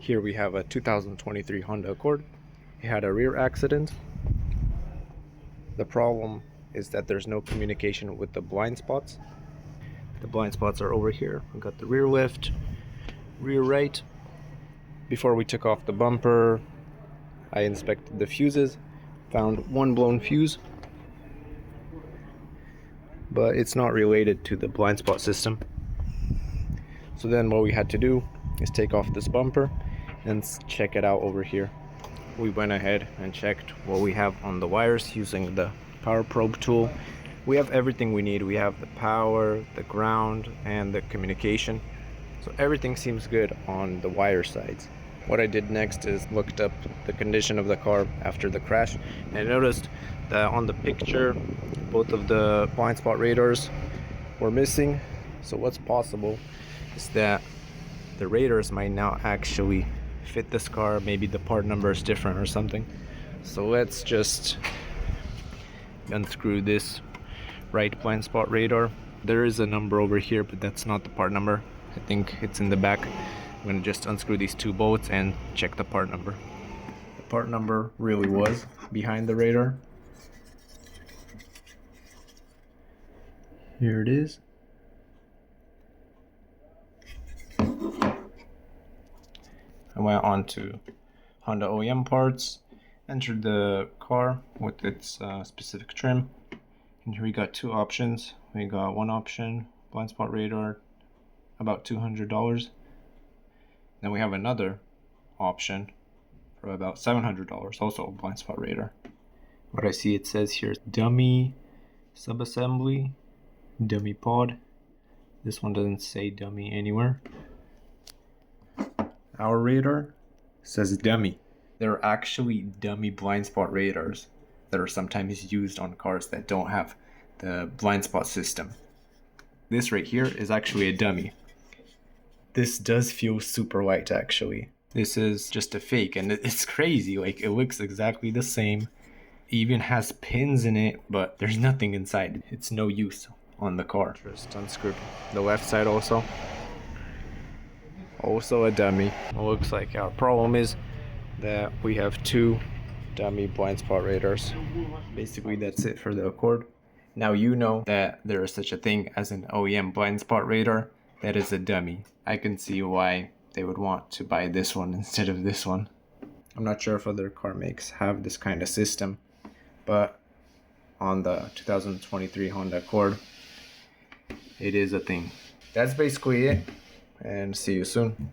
Here we have a 2023 Honda Accord. It had a rear accident. The problem is that there's no communication with the blind spots. The blind spots are over here. We got the rear lift, rear right. Before we took off the bumper, I inspected the fuses, found one blown fuse, but it's not related to the blind spot system. So then what we had to do is take off this bumper and check it out over here. We went ahead and checked what we have on the wires using the power probe tool. We have everything we need. We have the power, the ground, and the communication. So everything seems good on the wire sides. What I did next is looked up the condition of the car after the crash, and I noticed that on the picture both of the blind spot radars were missing. So what's possible is that the radars might not actually fit this car. Maybe the part number is different or something. So let's just unscrew this right blind spot radar. There is a number over here, but that's not the part number. I think it's in the back. I'm gonna just unscrew these two bolts and check the part number. The part number really was behind the radar. Here it is. I went on to Honda OEM parts, entered the car with its specific trim, and here we got two options. We got one option, blind spot radar, about $200. Then we have another option for about $700, also a blind spot radar. What I see it says here is dummy subassembly, dummy pod. This one doesn't say dummy anywhere. Our radar says dummy. There are actually dummy blind spot radars that are sometimes used on cars that don't have the blind spot system. This right here is actually a dummy. This does feel super light actually. This is just a fake, and it's crazy. Like, it looks exactly the same. It even has pins in it, but there's nothing inside. It's no use on the car. Just unscrewed the left side also. Also a dummy. It looks like our problem is that we have two dummy blind spot radars. Basically that's it for the Accord. Now you know that there is such a thing as an OEM blind spot radar that is a dummy. I can see why they would want to buy this one instead of this one. I'm not sure if other car makes have this kind of system, but on the 2023 Honda Accord, it is a thing. That's basically it, and see you soon.